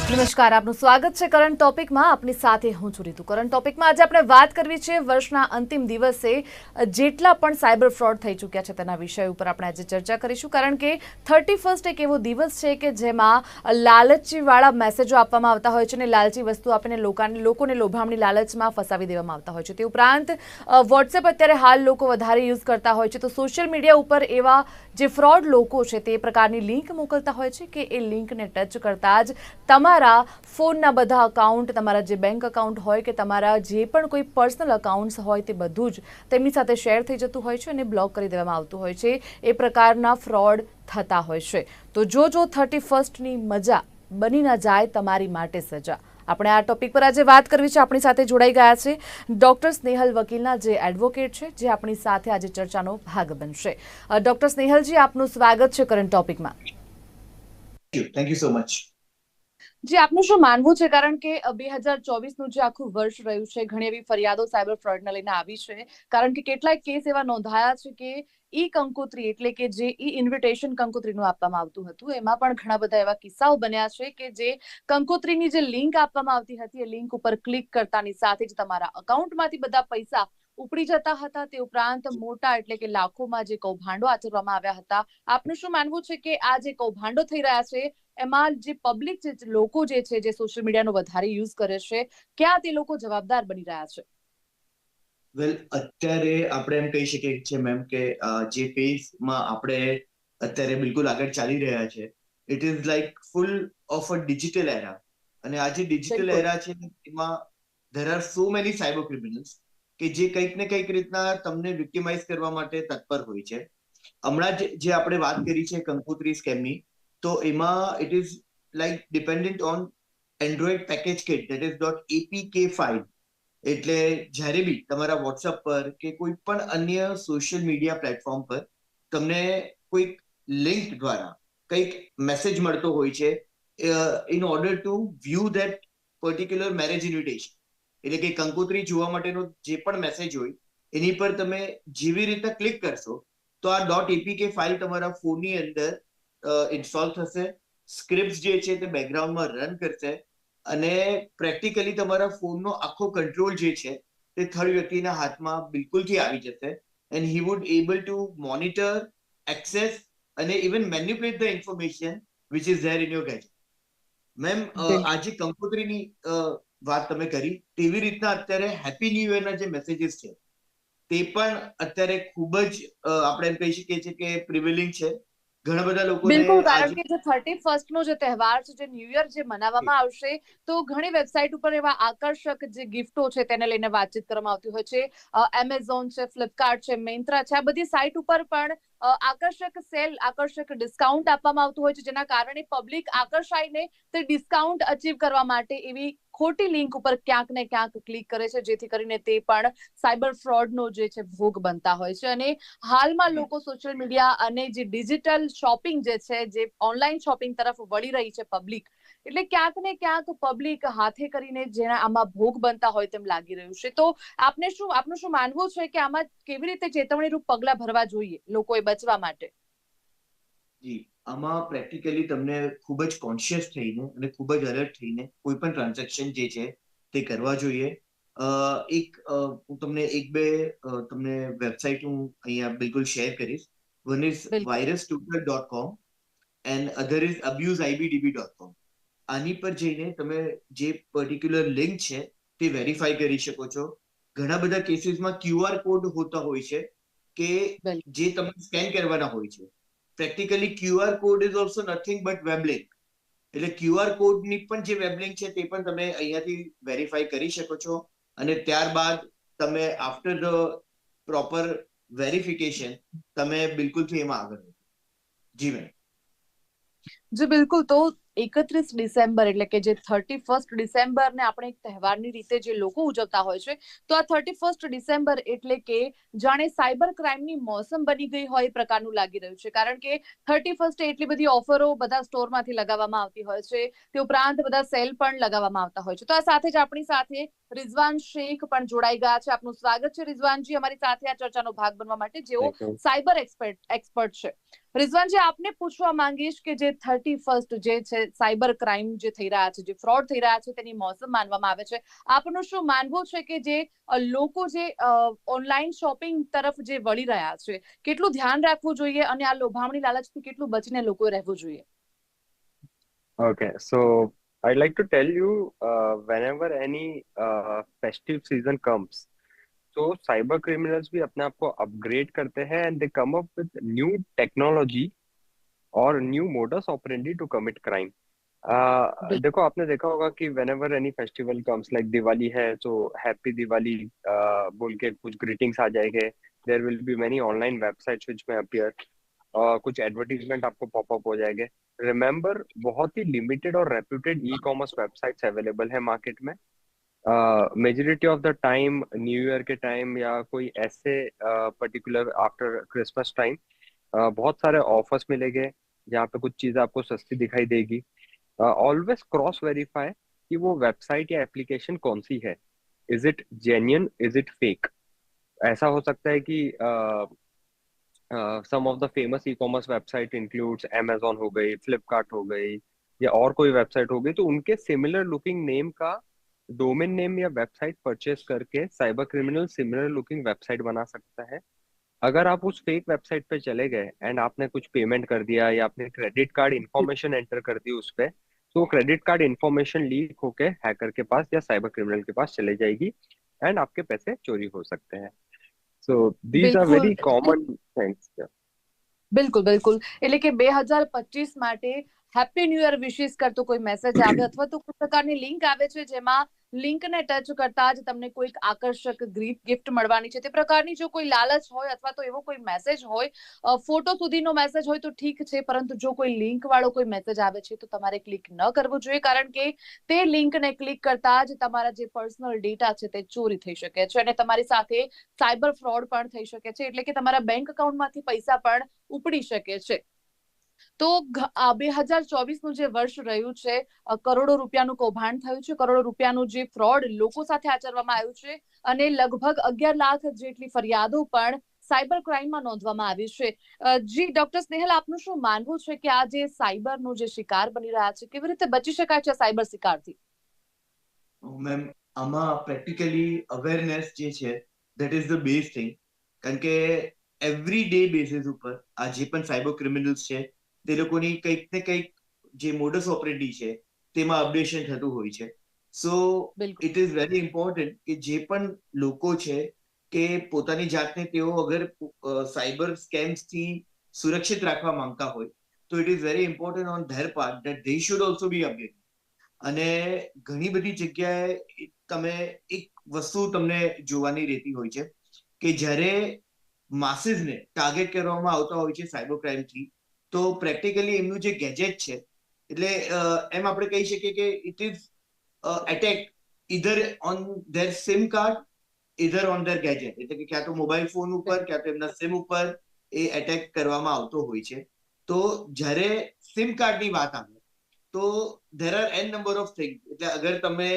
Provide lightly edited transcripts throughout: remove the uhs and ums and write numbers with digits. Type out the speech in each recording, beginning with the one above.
નમસ્કાર, આપનું સ્વાગત છે કરંટ ટોપિકમાં. આપની સાથે હું છું રીતુ. કરંટ ટોપિકમાં આજે આપણે વાત કરવી છે વર્ષના અંતિમ દિવસે જેટલા પણ સાયબર ફ્રોડ થઈ ચૂક્યા છે તેના વિષય ઉપર આપણે આજે ચર્ચા કરીશું. કારણ કે 31st એક એવો દિવસ છે કે જેમાં લાલચીવાળા મેસેજો આપવામાં આવતા હોય છે અને લાલચી વસ્તુ આપીને લોકોને લોભામણી લાલચમાં ફસાવી દેવામાં આવતા હોય છે. તે ઉપરાંત વોટ્સએપ અત્યારે હાલ લોકો વધારે યુઝ કરતા હોય છે, તો સોશિયલ મીડિયા ઉપર એવા જે ફ્રોડ લોકો છે તે પ્રકારની લિંક મોકલતા હોય છે કે એ લિંકને ટચ કરતા જ તમારા ફોનના બધા અકાઉન્ટ, તમારા જે બેંક અકાઉન્ટ હોય કે તમારા જે પણ કોઈ પર્સનલ અકાઉન્ટ્સ હોય તે બધું જ તેમની સાથે શેર થઈ જતું હોય છે અને બ્લોક કરી દેવામાં આવતું હોય છે. એ પ્રકારના ફ્રોડ થતા હોય છે. તો જો 31સ્ટની મજા બની ન જાય તમારી માટે સજા. આપણે આ ટોપિક પર આજે વાત કરવી છે. આપણી સાથે જોડાઈ ગયા છે ડોક્ટર સ્નેહલ વકીલના જે એડવોકેટ છે, જે આપણી સાથે આજે ચર્ચાનો ભાગ બનશે. ડોક્ટર સ્નેહલજી, આપનું સ્વાગત છે કરંટ ટોપિકમાં. Thank you so much. જી, આપનું શું માનવું છે? કારણ કે 2024નું જે આખું વર્ષ રહ્યું છે, ઘણી એવી ફરિયાદો સાયબર ફ્રોડને લઈને આવી છે. કારણ કે કેટલાક કેસ એવા નોંધાયા છે કે ઈ કંકોત્રી એટલે કે જે ઈ ઇન્વિટેશન કંકોત્રીનું આપવામાં આવતું હતું, એમાં પણ ઘણા બધા એવા કિસ્સાઓ બન્યા છે કે જે કંકોત્રીની જે લિંક આપવામાં આવતી હતી, એ લિંક ઉપર ક્લિક કરતાની સાથે જ તમારા અકાઉન્ટમાંથી બધા પૈસા ઉપડી જતા હતા. તે ઉપરાંત મોટા એટલે કે લાખોમાં જે કૌભાંડો આચરવામાં આવ્યા હતા. આપનું શું માનવું છે કે આ જે કૌભાંડો થઈ રહ્યા છે એમાં જે પબ્લિક, જે લોકો જે છે, જે સોશિયલ મીડિયાનો વધારે યુઝ કરે છે, ક્યાં તે લોકો જવાબદાર બની રહ્યા છે? વેલ, અત્યારે આપણે એમ કહી શકીએ છીએ મેમ કે જે ફેઝમાં આપણે અત્યારે બિલકુલ આગળ ચાલી રહ્યા છે, it is like full of a digital era. અને આ જે ડિજિટલ બિલકુલ. એરા છે એમાં there are so many cyber criminals કે જે કંઈક ને કંઈક રીતના તમને વિક્ટિમાઇઝ કરવા માટે તત્પર હોય છે. હમણાં જે આપણે વાત કરી છે કંકોત્રી સ્કેમની, તો એમાં it is like dependent on Android package kit, that is .apk file. એટલે જ્યારે બી તમારા વોટ્સઅપ પર કે કોઈ પણ અન્ય સોશિયલ મીડિયા પ્લેટફોર્મ પર તમને કોઈક લિંક દ્વારા કંઈક મેસેજ મળતો હોય છે in order to view that particular marriage invitation, એટલે કે કંકોત્રી જોવા માટેનો જે પણ મેસેજ હોય એની પર તમે જેવી રીતે ક્લિક કરશો તો આ .apk ફાઇલ તમારા ફોનની અંદર ઇન્સ્ટોલ થશે. સ્ક્રિપ્ટ જે છે તે બેકગ્રાઉન્ડમાં રન કરશે અને પ્રેક્ટિકલી તમારા ફોનનો આખો કંટ્રોલ જે છે તે થર્ડ વ્યક્તિના હાથમાં બિલકુલથી આવી જશે. And he would able to monitor, access અને even manipulate the information which is there in your gadget. Ma'am, બિલકુલ. આજે કંકોત્રીની વાત તમે કરી, તેવી રીતના અત્યારે હેપી ન્યૂ યરના જે મેસેજીસ છે તે પણ અત્યારે ખૂબ જ આપણે એમ કહી શકીએ છીએ કે પ્રિવેલિંગ છે. ઘણા બધા લોકોને બિલકુલ, કારણ આજે કે જે 31st નો જે તહેવાર છે, જે ન્યૂ યર જે મનાવવામાં આવશે, તો ઘણી વેબસાઇટ ઉપર એવા આકર્ષક જે ગિફ્ટો છે તેને લઈને વાતચીત કરવામાં આવતી હોય છે. એમેઝોન છે, ફ્લિપકાર્ટ છે, મિંત્રા છે, આ બધી સાઇટ ઉપર પણ આકર્ષક સેલ, આકર્ષક ડિસ્કાઉન્ટ આપવામાં આવતું હોય છે, જેના કારણે પબ્લિક આકર્ષાઈને તે ડિસ્કાઉન્ટ અચીવ કરવા માટે એવી ખોટી લિંક ઉપર ક્યાંક ને ક્યાંક ક્લિક કરે છે, જેથી કરીને તે પણ સાયબર ફ્રોડનો જે છે ભોગ બનતા હોય છે. અને હાલમાં લોકો સોશિયલ મીડિયા અને જે ડિજિટલ શોપિંગ જે છે, જે ઓનલાઈન શોપિંગ તરફ વળી રહી છે પબ્લિક, એટલે ક્યાંક ને ક્યાંક પબ્લિક હાથે કરીને જેના આમાં ભોગ બનતા હોય તેમ લાગી રહ્યું છે. તો આપનું શું માનવું છે કે આમાં કેવી રીતે ચેતવણીરૂપ પગલાં ભરવા જોઈએ લોકોએ બચવા માટે? જી, આમાં પ્રેક્ટિકલી તમને ખૂબ જ કોન્શિયસ થઈને અને ખૂબ જ અલર્ટ થઈને કોઈ પણ ટ્રાન્ઝેક્શન જે છે તે કરવા જોઈએ. હું તમને એક બે તમને વેબસાઇટ હું અહીંયા બિલકુલ શેર કરીશ. વન ઇઝ બિલકુલ. virustutor.com and other is abuseibdb.com. આની પર જઈને તમે જે પર્ટિક્યુલર લિંક છે તે વેરીફાઈ કરી શકો છો. ઘણા બધા કેસીસમાં QR કોડ હોતા હોય છે કે બિલકુલ. જે તમે સ્કેન કરવાના હોય છે. Practically QR code is also nothing but web link. એટલે QR કોડની પણ જે વેબ લિંક છે તે પણ તમે અહીંયાથી વેરીફાઈ કરી શકો છો અને ત્યારબાદ તમે આફ્ટર ધ પ્રોપર વેરિફિકેશન તમે બિલકુલથી એમાં આગળ વધો. જી મેમ. જી બિલકુલ. તો 31 ડિસેમ્બર એટલે કે જે 31st ડિસેમ્બરને આપણે એક તહેવારની રીતે જે લોકો ઉજવતા હોય છે, તો આ 31st ડિસેમ્બર એટલે કે જાણે સાયબર ક્રાઇમની મોસમ બની ગઈ હોય એ પ્રકારનું લાગી રહ્યું છે. કારણ કે 31st એટલી બધી ઓફરો બધા સ્ટોરમાંથી લગાવવામાં આવતી હોય છે. તે ઉપરાંત બધા સેલ પણ લગાવવામાં આવતા હોય છે. તો આ સાથે જ આપણી સાથે રિઝવાન શેખ પણ જોડાઈ ગયા છે. આપનું સ્વાગત છે રિઝવાનજી અમારી સાથે આ ચર્ચાનો ભાગ બનવા માટે, જેઓ સાયબર એક્સપર્ટ છે. રિઝવાનજી, આપને પૂછવા માંગીશ કે જે 31st જે છે સાયબર ક્રાઇમ જે થઈ રહ્યા છે, જે ફ્રોડ થઈ રહ્યા છે, તેની મોસમ માનવામાં આવે છે. આપનું શું માનવું છે કે જે લોકો જે ઓનલાઈન શોપિંગ તરફ જે વળી રહ્યા છે, કેટલું ધ્યાન રાખવું જોઈએ અને આ લોભામણી લાલચથી કેટલું બચીને લોકો રહેવું જોઈએ? Okay, so I'd like to tell you, whenever any festive season comes, तो साइबर क्रिमिनल्स भी अपने आप को अपग्रेड करते हैं and they come up with new technology और new modus operandi to commit crime. बिल्कुल। देखो, आपने देखा होगा कि whenever any festival comes, like Diwali है तो हैप्पी दिवाली बोल के कुछ ग्रीटिंग्स आ जाएंगे. There will be many online websites which may appear. कुछ एडवर्टीजमेंट आपको पॉपअप हो जाएंगे. रिमेम्बर, बहुत ही लिमिटेड और reputed e commerce websites available है मार्केट में. Majority of the time new year के टाइम या कोई ऐसे पर्टिकुलर आफ्टर क्रिसमस टाइम बहुत सारे ऑफर्स मिलेंगे जहाँ पे कुछ चीज़ें आपको सस्ती दिखाई देगी. ऑलवेज क्रॉस वेरीफाई कि वो वेबसाइट या एप्लीकेशन कौन सी है. Is it genuine, is it fake. ऐसा हो सकता है कि some of the famous e commerce website includes Amazon हो गई, फ्लिपकार्ट हो गई, या और कोई वेबसाइट हो गई, तो उनके सिमिलर लुकिंग नेम का डोमेन नेम या वेबसाइट परचेस करके cyber criminal similar looking website बना सकता है. अगर आप उस फेक वेबसाइट पे चले गए एंड आपने कुछ पेमेंट कर दिया या आपने क्रेडिट कार्ड इंफॉर्मेशन एंटर कर दी उस पे, तो क्रेडिट कार्ड इंफॉर्मेशन लीक होके हैकर के पास या साइबर क्रिमिनल के पास चले जाएगी एंड आपके पैसे चोरी हो सकते हैं. सो दीज आर बिल्कुल। Very common things. બિલકુલ બિલકુલ. એટલે કે 2025 માટે હેપી ન્યૂ યર વિશિસ કરતો કોઈ મેસેજ આવે અથવા તો કોઈ પ્રકારની લિંક આવે છે જેમાં લિંકને ટચ કરતા જ તમને કોઈક આકર્ષક ગિફ્ટ મળવાની છે, તે પ્રકારની જો કોઈ લાલચ હોય અથવા તો એવો કોઈ મેસેજ હોય, ફોટો સુધીનો મેસેજ હોય તો ઠીક છે, પરંતુ જો કોઈ લિંક વાળો કોઈ મેસેજ આવે છે તો તમારે ક્લિક ન કરવું જોઈએ, કારણ કે તે લિંકને ક્લિક કરતા જ તમારા જે પર્સનલ ડેટા છે તે ચોરી થઈ શકે છે અને તમારી સાથે સાયબર ફ્રોડ પણ થઈ શકે છે. એટલે કે તમારા બેંક અકાઉન્ટમાંથી પૈસા પણ ઉપડી શકે છે. તો 2024 નું જે વર્ષ રહ્યું છે, કરોડો રૂપિયાનું કૌભાંડ થયું છે, કરોડો રૂપિયાનું જે ફ્રોડ લોકો સાથે આચરવામાં આવ્યું છે અને લગભગ 11 લાખ જેટલી ફરિયાદો પણ સાયબર ક્રાઇમમાં નોંધવામાં આવી છે. જી ડોક્ટર સ્નેહલ, આપનું શું માનવું છે કે આ જે સાયબરનો જે શિકાર બની રહ્યા છે, કેવી રીતે બચી શકાય છે સાયબર શિકારથી? મેમ, આમાં પ્રેક્ટિકલી અવેરનેસ જે છે that is the base thing. કારણ કે એવરી ડે બેસિસ ઉપર આ જે પણ સાયબર ક્રિમિનલ્સ છે તે લોકોની કંઈક ને કંઈક જે મોડસ ઓપરેન્ડી છે તેમાં અપડેશન થતું હોય છે. સો બિલકુલ. ઇટ ઇઝ વેરી ઇમ્પોર્ટન્ટ કે જે પણ લોકો છે કે પોતાની જાતને તેઓ અગર સાયબર સ્કેમ્સ થી સુરક્ષિત રાખવા માંગતા હોય તો it is very important on there part that they should also B updated. અને ઘણી બધી જગ્યાએ તમે એક વસ્તુ તમને જોવાની રહેતી હોય છે કે જ્યારે માસીસને ટાર્ગેટ કરવામાં આવતા હોય છે સાયબર ક્રાઇમથી, તો પ્રેક્ટિકલી એમનું જે ગેજેટ છે, એટલે એમ આપણે કહી શકીએ કે it is attack either on their SIM card, either on their gadget. એટલે કે ક્યાં તો મોબાઈલ ફોન ઉપર ક્યાં તો એમના સિમ ઉપર એ એટેક કરવામાં આવતો હોય છે. તો જ્યારે સિમ કાર્ડની વાત આવે તો there are n number of things. એટલે અગર તમે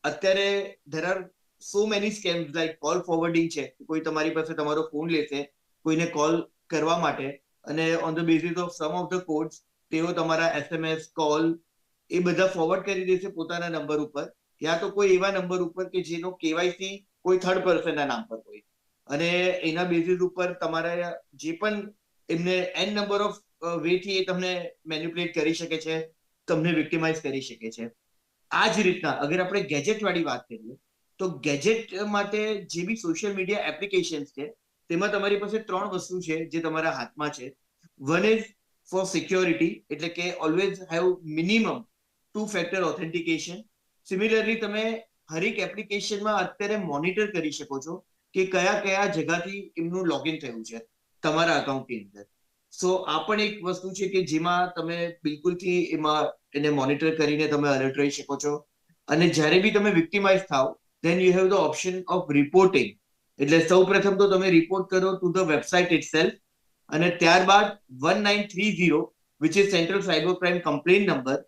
અત્યારે there are so many scams like call forwarding છે. કોઈ તમારી પાસે તમારો ફોન લેશે કોઈને કોલ કરવા માટે અને on the basis of some of the codes તેઓ તમારા SMS કોલ એ બધા ફોરવર્ડ કરી દેશે પોતાના નંબર ઉપર, યા તો કોઈ એવા નંબર ઉપર કે જેનો કેવાયસી કોઈ થર્ડ પર્સનના નામ પર હોય, અને એના બેઝિસ ઉપર તમારા જે પણ એમને n નંબર ઓફ વેથી એ તમને મેન્યુપ્યુલેટ કરી શકે છે, તમને વિક્ટિમાઇઝ કરી શકે છે. આ જ રીતના અગર આપણે ગેજેટ વાળી વાત કરીએ તો ગેજેટ માટે જે બી સોશિયલ મીડિયા એપ્લિકેશન્સ છે તેમાં તમારી પાસે 3 વસ્તુ છે જે તમારા હાથમાં છે. વન ઇઝ ફોર સિક્યોરિટી, એટલે કે always have minimum 2 factor authentication. Similarly તમે હરેક એપ્લિકેશનમાં અત્યારે મોનિટર કરી શકો છો કે કયા કયા જગ્યાથી એમનું લોગિન થયું છે તમારા અકાઉન્ટની અંદર. સો આ પણ એક વસ્તુ છે કે જેમાં તમે બિલકુલથી એમાં એને મોનિટર કરીને તમે અલર્ટ રહી શકો છો. અને જ્યારે બી તમે વિક્ટિમાઇઝ થાવ then you have the option of reporting. એટલે સૌ પ્રથમ તો તમે રિપોર્ટ કરો ટુ ધ વેબસાઇટ ઇટસેલ્ફ, અને ત્યારબાદ 1930 which is central cyber crime complain number.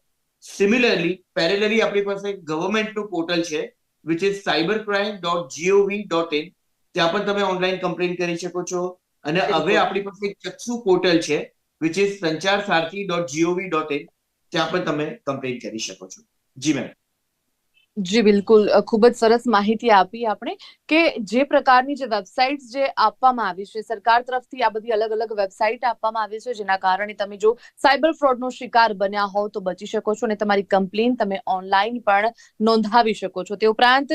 Similarly parallelly આપણી પાસે ગવર્મેન્ટનું પોર્ટલ છે વિચ ઇઝ cybercrime.gov.in. ત્યાં પણ તમે ઓનલાઈન કમ્પ્લેન કરી શકો છો. અને હવે આપણી પાસે એક ચક્ષુ પોર્ટલ છે which is sancharsarthi.gov.in. ત્યાં પણ તમે કમ્પ્લેન કરી શકો છો. જી મેમ. જી બિલકુલ, ખૂબ જ સરસ માહિતી આપી આપણે કે જે પ્રકારની જે વેબસાઇટ્સ જે આપવામાં આવી છે સરકાર તરફથી, આ બધી અલગ અલગ વેબસાઇટ આપવામાં આવી છે જેના કારણે તમે જો સાયબર ફ્રોડનો શિકાર બન્યા હોવ તો બચી શકો છો અને તમારી કમ્પ્લેન તમે ઓનલાइन પણ નોંધાવી શકો છો. તે ઉપરાંત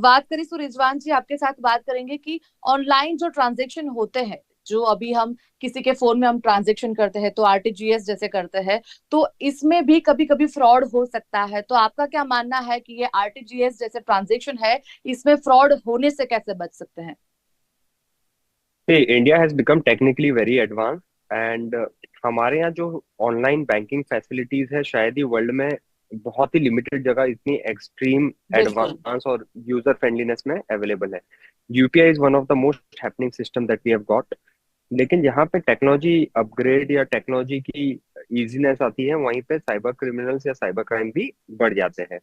बात करें रिजवान जी, आपके साथ बात करेंगे कि ऑनलाइन जो ट्रांजेक्शन होते हैं, जो अभी हम किसी के फोन में हम ट्रांजेक्शन करते हैं तो आरटीजीएस जैसे करते हैं, तो इसमें भी कभी कभी फ्रॉड हो सकता है. तो आपका क्या मानना है कि ये आरटीजीएस जैसे ट्रांजेक्शन है, इसमें फ्रॉड होने से कैसे बच सकते हैं? India has become technically very advance and हमारे यहाँ जो ऑनलाइन बैंकिंग फैसिलिटीज है शायद ही वर्ल्ड में बहुत ही लिमिटेड जगह इतनी एक्सट्रीम बिल्कुल. एडवांस और यूजर फ्रेंडलीनेस में अवेलेबल है. UPI is one of the most happening system that we have got. लेकिन जहाँ पे टेक्नोलॉजी अपग्रेड या टेक्नोलॉजी की इजीनेस आती है वहीं पे साइबर क्रिमिनल्स या साइबर क्राइम भी बढ़ जाते हैं.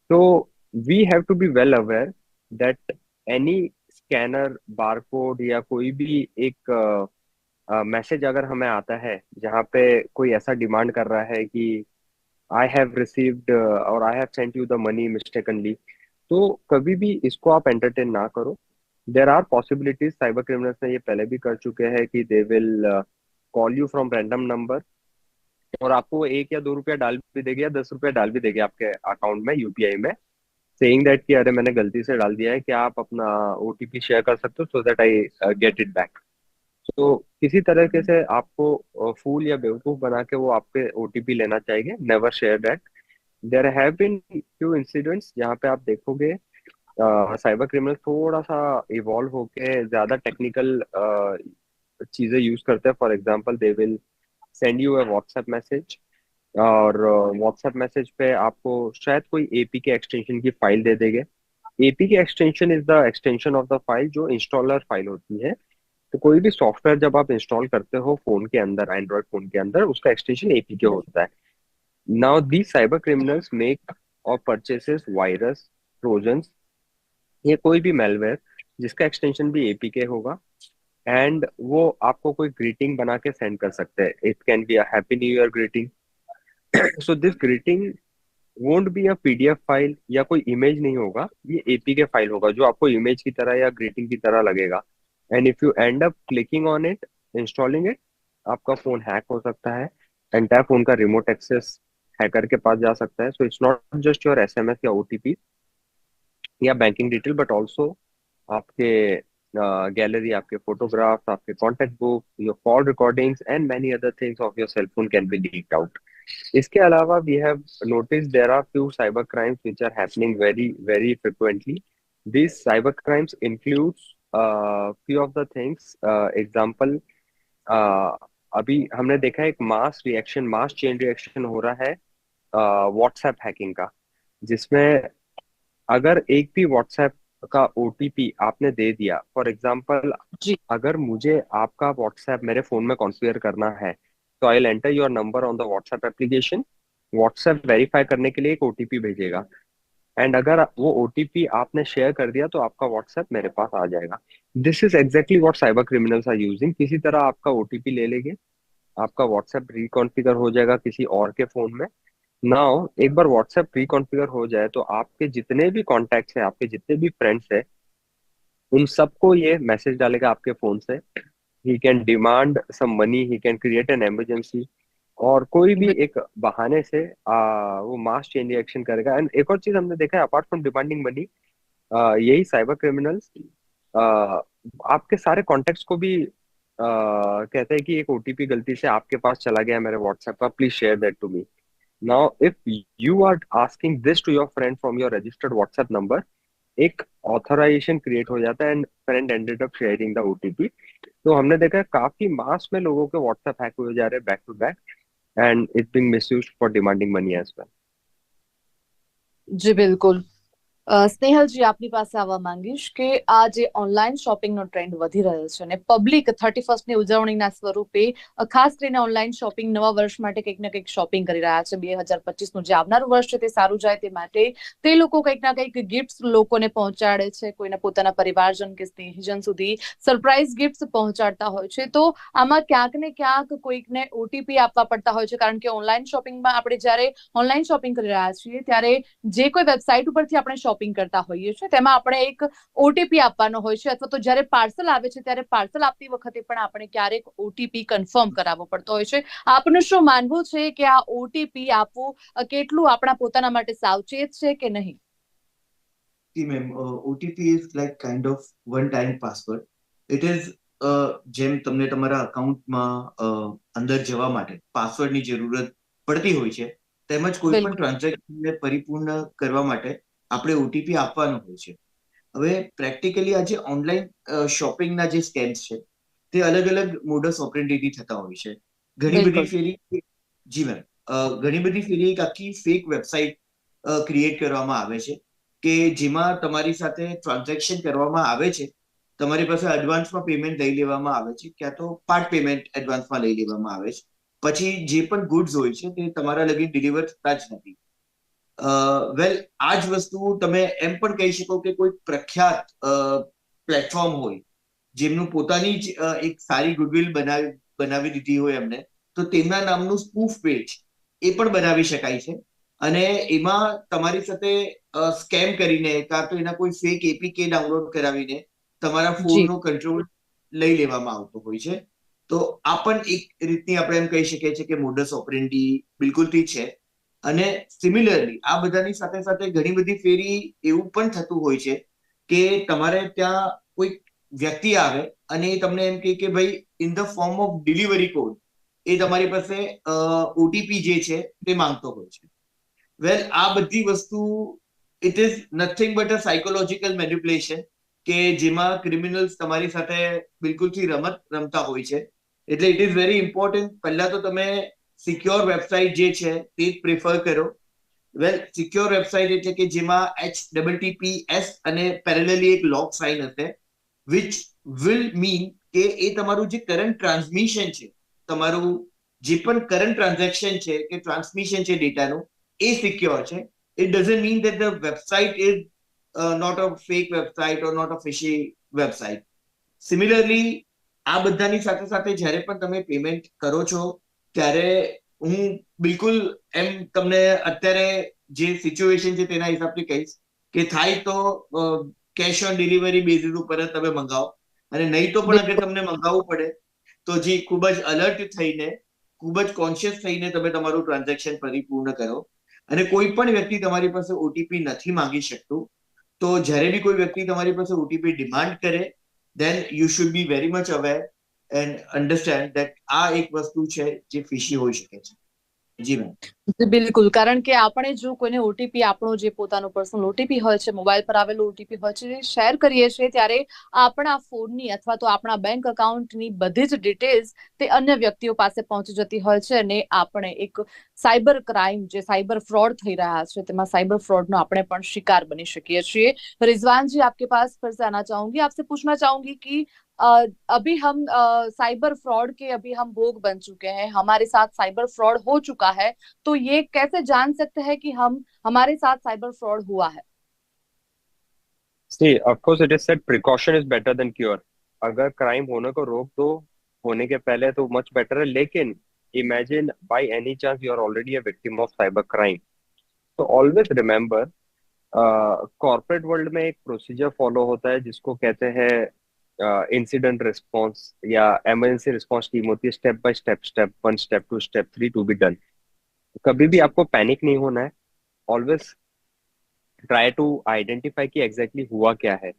तो we have to be well aware that any scanner, barcode या कोई भी एक मैसेज अगर हमें आता है जहाँ पे कोई ऐसा डिमांड कर रहा है कि आई हैव रिसीव्ड और I have sent you the money mistakenly, तो कभी भी इसको आप एंटरटेन ना करो. There are possibilities, cyber criminals ने ये पहले भी कर चुके हैं कि they will call you from random number और आपको 1 या 2 रुपया डाल भी देंगे या 10 रुपया डाल भी देंगे आपके अकाउंट में यूपीआई में, सेइंग दैट कि अरे मैंने गलती से डाल दिया है, क्या आप अपना ओटीपी शेयर कर सकते हो so that I get it back. तो किसी तरीके से आपको फूल या बेवकूफ बना के वो आपके ओटीपी लेना चाहिए. Never share that. There have been few incidents जहाँ पे आप देखोगे साइबर क्रिमिनल थोड़ा सा इवॉल्व होके ज्यादा टेक्निकल चीजें यूज करते हैं. For example they will send you a WhatsApp message और व्हाट्सएप मैसेज पे आपको शायद कोई एपीके एक्सटेंशन की फाइल दे देंगे. APK extension is the extension of the file जो इंस्टॉलर फाइल होती है. तो कोई भी सॉफ्टवेयर जब आप इंस्टॉल करते हो फोन के अंदर, एंड्रॉइड फोन के अंदर, उसका एक्सटेंशन एपीके होता है. Now these cyber criminals make और परचेसेस वायरस, ट्रोजन्स या कोई भी मेलवेयर जिसका एक्सटेंशन भी एपीके होगा एंड वो आपको कोई ग्रीटिंग बना के सेंड कर सकते हैं. It can be a happy new year greeting. So this greeting won't be a PDF file या कोई इमेज नहीं होगा, ये एपीके फाइल होगा जो आपको इमेज की तरह या ग्रीटिंग की तरह लगेगा. And if you end up clicking on it, installing it, आपका फोन हैक हो सकता है. एंटायर फोन का रिमोट एक्सेस हैकर के पास जा सकता है. So it's not just your SMS या ओटीपी या बैंकिंग डिटेल बट ऑल्सो आपके गैलरी, आपके फोटोग्राफ्स, आपके contact book, your call recordings and many other things of your cell phone can be leaked out. इसके अलावा we have notice there are few cyber crimes which are happening very very frequently. This cyber crimes includes few of the things. Example अभी हमने देखा है एक मास chain reaction हो रहा है व्हाट्सएप हैकिंग का, जिसमें अगर एक भी व्हाट्सएप का ओटीपी आपने दे दिया, फॉर एग्जाम्पल जी. अगर मुझे आपका व्हाट्सएप मेरे फोन में कॉन्फ़िगर करना है तो I will enter your number on the WhatsApp application. WhatsApp verify करने के लिए एक ओटीपी भेजेगा एंड अगर वो ओटीपी आपने शेयर कर दिया तो आपका व्हाट्सएप मेरे पास आ जाएगा. This is exactly what cyber criminals are using. किसी तरह आपका ओटीपी ले लेंगे, आपका व्हाट्सएप रिकॉन्फ़िगर हो जाएगा किसी और के फोन में. नाउ एक बार व्हाट्सएप रिकॉन्फ़िगर हो जाए तो आपके जितने भी कॉन्टैक्ट्स हैं, आपके जितने भी फ्रेंड्स हैं, उन सबको ये मैसेज डालेगा आपके फोन से. He can demand some money, he can create an emergency और कोई भी एक बहाने से वो मास चेन रिएक्शन करेगा. एंड एक और चीज हमने देखा है, अपार्ट फ्रॉम डिमांडिंग मनी, यही साइबर क्रिमिनल्स आपके सारे कॉन्टेक्ट्स को भी कहते हैं कि एक ओटीपी गलती से आपके पास चला गया मेरे व्हाट्सएप का, please share that to me. Now if you are asking this to your friend from your registered WhatsApp number, एक ऑथराइजेशन क्रिएट हो जाता है and friend ended up sharing the OTP. तो हमने देखा है काफी मास में लोगों के व्हाट्सएप हैक हुए जा रहे हैं back to back and it's being misused for demanding money as well. जी बिल्कुल. સ્નેહલજી, આપની પાસે આવવા માંગીશ કે આ જે ઓનલાઈન શોપિંગનો ટ્રેન્ડ વધી રહ્યો છે અને પબ્લિક 31st ની ઉજવણીના સ્વરૂપે ખાસ કરીને ઓનલાઈન શોપિંગ નવા વર્ષ માટે કંઈક ને કંઈક શોપિંગ કરી રહ્યા છે. 2025નું જે આવનારું વર્ષ છે તે સારું જાય તે માટે તે લોકો કંઈક ના કંઈક ગિફ્ટ લોકોને પહોંચાડે છે. કોઈને પોતાના પરિવારજન કે સ્નેહીજન સુધી સરપ્રાઈઝ ગિફ્ટ પહોંચાડતા હોય છે. તો આમાં ક્યાંક ને ક્યાંક કોઈકને ઓટીપી આપવા પડતા હોય છે, કારણ કે ઓનલાઈન શોપિંગમાં આપણે જ્યારે ઓનલાઈન શોપિંગ કરી રહ્યા છીએ ત્યારે જે કોઈ વેબસાઇટ ઉપરથી આપણે શોપિંગ કરતા હોઈએ છીએ તેમાં આપણે એક ઓટીપી આપવાનો હોય છે, અથવા તો જ્યારે પાર્સલ આવે છે ત્યારે પાર્સલ આપતી વખતે પણ આપણે ક્યારેક ઓટીપી કન્ફર્મ કરાવવો પડતો હોય છે. આપનું શું માનવું છે કે આ ઓટીપી આપવું કેટલું આપણા પોતાના માટે સાવચેત છે કે નહીં? See, ma'am, OTP is like kind of one-time password. It is જેમ તમને તમારા અકાઉન્ટમાં અંદર જવા માટે પાસવર્ડની જરૂરત પડતી હોય છે, તેમજ કોઈ પણ બિલકુલ. ટ્રાન્ઝેક્શનને પરિપૂર્ણ કરવા માટે આપણે ઓટીપી આપવાનો હોય છે. હવે પ્રેક્ટિકલી આજે ઓનલાઈન શોપિંગના જે સ્કેમ્સ છે તે અલગ અલગ મોડસ ઓપરેન્ડીથી થતા હોય છે. ઘણી બધી બિલકુલ. ફેરી જી મેમ, ઘણી બધી ફેરી એક આખી ફેક વેબસાઇટ ક્રિએટ કરવામાં આવે છે કે જેમાં તમારી સાથે ટ્રાન્ઝેક્શન કરવામાં આવે છે, તમારી પાસે એડવાન્સમાં પેમેન્ટ લઈ લેવામાં આવે છે, ક્યાં તો પાર્ટ પેમેન્ટ એડવાન્સમાં લઈ લેવામાં આવે છે. પછી જે પણ ગુડ્સ હોય છે તે તમારા લગી ડિલિવર થતા જ નથી. વેલ, આ જ વસ્તુ તમે એમ પણ કહી શકો કે કોઈ પ્રખ્યાત પ્લેટફોર્મ હોય જેમનું પોતાની જ એક સારી ગુડવિલ બનાવી દીધી હોય એમને, તો તેમના નામનું સ્પૂફ પેજ એ પણ બનાવી શકાય છે. અને એમાં તમારી સાથે સ્કેમ કરીને કાં તો એના કોઈ ફેક એપીકે ડાઉનલોડ કરાવીને તમારા જી. ફોનનો કંટ્રોલ લઈ લેવામાં આવતો હોય છે. તો આ પણ એક રીતની આપણે એમ કહી શકીએ છીએ કે મોડસ ઓપરેન્ડી બિલકુલથી છે. અને સિમિલરલી આ બધાની સાથે સાથે ઘણી બધી ફેરી એવું પણ થતું હોય છે કે તમારે ત્યાં કોઈ વ્યક્તિ આવે અને એ તમને એમ કહે કે ભાઈ in the form of delivery code એ તમારી પાસે ઓટીપી જે છે તે માંગતો હોય છે. વેલ, આ બધી વસ્તુ it is nothing but a psychological manipulation કે જેમાં ક્રિમિનલ્સ તમારી સાથે બિલકુલથી રમત રમતા હોય છે. એટલે ઇટ ઇઝ વેરી ઇમ્પોર્ટન્ટ, પહેલા તો તમે સિક્યોર વેબસાઇટ જે છે તે જ પ્રિફર કરો. વેલ, સિક્યોર વેબસાઇટ એટલે કે જેમાં HTTPS અને પેરેલલી એક લોક સાઇન હશે, વિચ વિલ મીન કે એ તમારું જે કરંટ ટ્રાન્સમિશન છે, તમારું જે પણ કરંટ ટ્રાન્ઝેક્શન છે કે ટ્રાન્સમિશન છે ડેટાનું, એ સિક્યોર છે. It doesn't mean that the website is not a fake website or not a fishy website. Similarly, આ બધાની સાથે સાથે જ્યારે પણ તમે પેમેન્ટ કરો છો ત્યારે હું બિલકુલ એમ તમને અત્યારે જે સિચ્યુએશન છે તેના હિસાબથી કહીશ કે થાય તો કેશ ઓન ડિલિવરી બેઝિસ ઉપર જ તમે મંગાવો, અને નહીં તો પણ અગર બિલકુલ. તમને મંગાવવું પડે તો જે ખૂબ જ અલર્ટ થઈને, ખૂબ જ કોન્શિયસ થઈને તમે તમારું ટ્રાન્ઝેક્શન પરિપૂર્ણ કરો. અને કોઈ પણ વ્યક્તિ તમારી પાસે ઓટીપી નથી માંગી શકતું, તો જ્યારે બી કોઈ વ્યક્તિ તમારી પાસે ઓટીપી ડિમાન્ડ કરે, then you should be very much aware and understand that આ એક વસ્તુ છે જે ફિશી હોઈ શકે છે. જી મેમ. બિલકુલ, કારણ કે આપણે જો કોઈને ઓટીપી, આપણો જે પોતાનો પર્સનલ ઓટીપી હોય છે, મોબાઈલ પર આવેલો ઓટીપી હોય છે, શેર કરીએ છીએ ત્યારે આપણા ફોનની અથવા તો આપણા બેંક એકાઉન્ટની બધી જ ડિટેલ્સ તે અન્ય વ્યક્તિઓ પાસે પહોંચી જતી હોય છે અને આપણે એક સાયબર ક્રાઇમ, જે સાયબર फ्रॉड થઈ રહ્યા છે તેમાં साइबर फ्रॉड નો આપણે પણ शिकार बनी શકીએ છીએ. रिजवान जी, आपके पास फिर से आना चाहूंगी, आपसे पूछना चाहूंगी कि अभी हम साइबर फ्रॉड के अभी हम भोग बन चुके हैं, हमारे साथ साइबर फ्रॉड हो चुका है, तो ये कैसे जान सकते हैं कि हम हमारे साथ साइबर फ्रॉड हुआ है? See, of course, it is said precaution is better than cure. अगर क्राइम होने को रोक दो होने के पहले तो मच बेटर है, लेकिन imagine by any chance you are already a victim of cyber crime, तो ऑलवेज रिमेम्बर कॉर्पोरेट वर्ल्ड में एक प्रोसीजर फॉलो होता है जिसको कहते हैं इंसिडेंट रिस्पॉन्स या इमरजेंसी रिस्पॉन्स टीम होती है. Step by step, step one, step two, step three to be done. कभी भी જી आपको पैनिक नहीं होना है. ऑलवेज ट्राई टू आइडेंटिफाई कि एग्जैक्टली हुआ क्या है.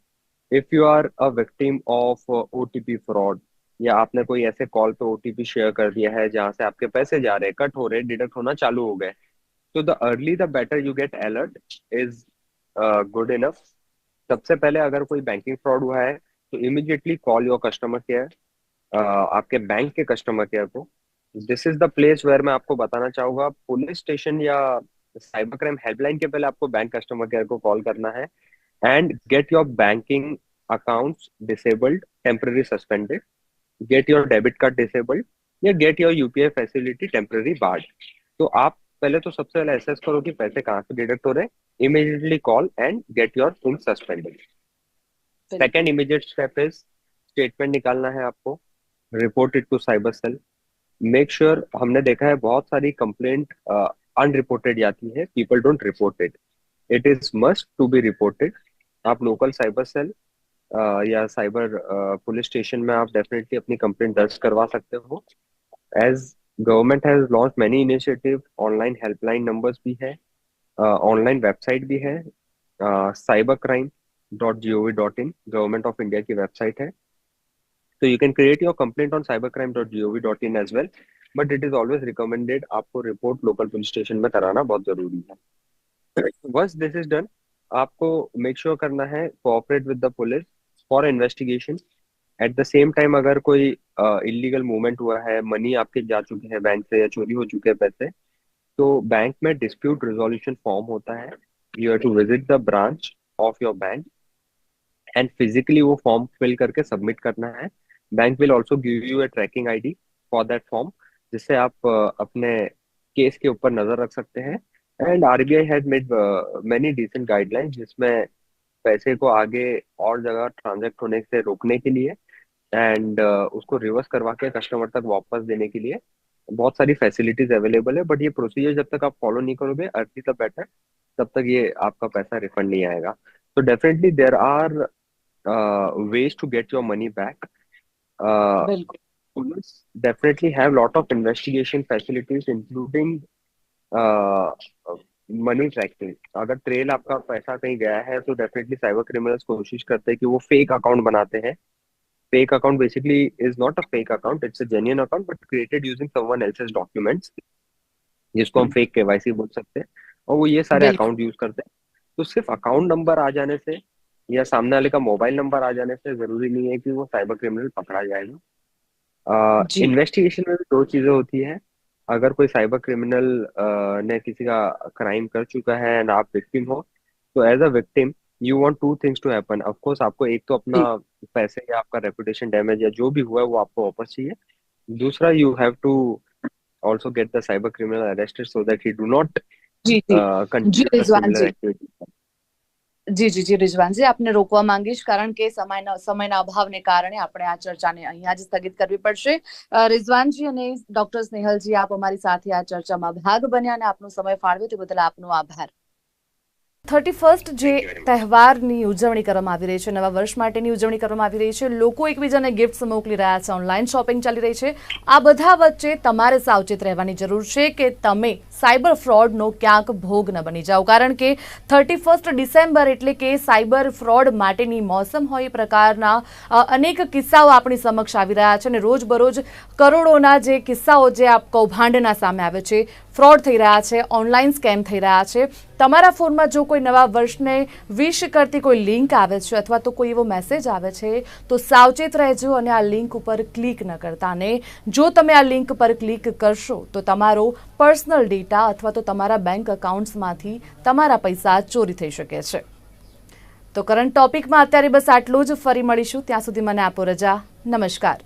If you are a victim of OTP fraud, या आपने कोई ऐसे कॉल पे ओटीपी शेयर कर दिया है जहां से आपके पैसे जा रहे, कट हो रहे, डिडक्ट होना चालू हो गए, तो the early the better you get alert is good enough. सबसे पहले अगर कोई बैंकिंग फ्रॉड हुआ है तो immediately call your customer care, आपके बैंक के कस्टमर केयर को. This is the place where मैं आपको बताना चाहूंगा पुलिस स्टेशन या साइबर क्राइम हेल्पलाइन के पहले आपको बैंक कस्टमर केयर को कॉल करना है and get your banking accounts disabled, temporary suspended, get your debit card disabled या get your UPI facility temporary barred. तो आप पहले तो सबसे पहले एसेस करो कि पैसे कहाँ से डिडक्ट हो रहे हैं, immediately call and get your thing suspended. Second immediate step is statement निकालना है आपको, report it to cyber cell. Make sure, हमने देखा है बहुत सारी कंप्लेंट अनरिपोर्टेड जाती है, people don't report it, it is must to be reported. आप लोकल साइबर सेल या साइबर पुलिस स्टेशन में आप डेफिनेटली अपनी कंप्लेंट दर्ज करवा सकते हो। As government has launch many initiative, online helpline numbers भी है, ऑनलाइन वेबसाइट भी है, cybercrime.gov.in गवर्नमेंट ऑफ इंडिया की वेबसाइट है। So you can create your complaint on cybercrime.gov.in as well, but it is always recommended आपको report local police station में कराना बहुत जरूरी है। Once this is done, आपको मेक श्योर करना है cooperate with the police for investigation. At the same time अगर कोई इलीगल मूवमेंट हुआ है, मनी आपके जा चुके हैं बैंक से या चोरी हो चुके हैं पैसे, तो बैंक में डिस्प्यूट रिजोल्यूशन फॉर्म होता है। You have to visit the branch of your bank and physically वो फॉर्म फिल करके सबमिट करना है। Bank will also give you a tracking ID for that form, जिससे आप अपने केस के ऊपर नजर रख सकते हैं। And RBI has made many decent guidelines, जिसमें पैसे को आगे और जगह ट्रांजैक्ट होने से रोकने के लिए एंड उसको रिवर्स करवा के कस्टमर तक वापस देने के लिए बहुत सारी फैसिलिटीज अवेलेबल है। बट ये प्रोसीजर जब तक आप फॉलो नहीं करोगे, अर्ली द बेटर, तब तक ये आपका पैसा रिफंड नहीं आएगा। तो definitely there are ways to get your money back. बिल्कुल। Police definitely have lot of investigation facilities, including money tracking. अगर ट्रेल आपका पैसा कहीं गया है तो डेफिनेटली साइबर क्रिमिनल्स कोशिश करते हैं कि वो फेक अकाउंट बनाते हैं। Fake account basically is not a fake account, it's a genuine account but created using someone else's documents, जिसको हम फेक केवाईसी बोल सकते हैं। और वो ये सारे बिल्कुल। अकाउंट यूज करते हैं। तो सिर्फ अकाउंट नंबर आ जाने से या सामने वाले का मोबाइल नंबर आ जाने से जरूरी नहीं है कि वो साइबर क्रिमिनल पकड़ा जाएगा। जी। इन्वेस्टिगेशन में भी दो चीजें होती है। अगर कोई साइबर क्रिमिनल ने किसी का क्राइम कर चुका है एंड आप विक्टिम हो, तो as a victim you want to things to happen. Of course आपको एक तो अपना जी पैसे या आपका रेपुटेशन डैमेज या जो भी हुआ है वो आपको वापस चाहिए। दूसरा, you have to also get the cyber criminal arrested so that he do not जी जी जी continue the रिजवान similar जी, activities. જી રિજવાનજી, આપને રોકવા માંગીશ કારણ કે સમયના અભાવને કારણે આપણે આ ચર્ચાને અહીંયા જ સ્થગિત કરવી પડશે। રિજવાનજી અને ડોક્ટર સ્નેહલજી, આપ અમારી સાથે આ ચર્ચામાં ભાગ બન્યા અને આપનો સમય ફાળવ્યો તે બદલ આપનો આભાર। 31st જે તહેવારની ઉજવણી કરવામાં આવી રહી છે, નવા વર્ષ માટેની ઉજવણી કરવામાં આવી રહી છે, લોકો એકબીજાને ગિફ્ટ્સ મોકલી રહ્યા છે, ઓનલાઈન શોપિંગ ચાલી રહી છે। આ બધા વચ્ચે તમારે સાવચેત રહેવાની જરૂર છે કે તમે સાયબર ફ્રોડનો ક્યાંક ભોગ ન બની જાઓ, કારણ કે 31st ડિસેમ્બર એટલે કે સાયબર ફ્રોડ માટેની મોસમ હોય, એ પ્રકારના અનેક કિસ્સાઓ આપણી સમક્ષ આવી રહ્યા છે અને રોજબરોજ કરોડોના જે કિસ્સાઓ જે કૌભાંડના સામે આવે છે, ફ્રોડ થઈ રહ્યા છે, ઓનલાઈન સ્કેમ થઈ રહ્યા છે। તમારા ફોનમાં જો કોઈ નવા વર્ષને વિશ કરતી કોઈ લિંક આવે છે અથવા તો કોઈ એવો મેસેજ આવે છે તો સાવચેત રહેજો અને આ લિંક ઉપર ક્લિક ન કરતા। અને જો તમે આ લિંક પર ક્લિક કરશો તો તમારો પર્સનલ ડેટા અથવા તો તમારા બેંક અકાઉન્ટ્સમાંથી તમારા પૈસા ચોરી થઈ શકે છે। તો કરંટ ટોપિકમાં અત્યારે બસ આટલું જ। ફરી મળીશું, ત્યાં સુધી મને આપો રજા। નમસ્કાર।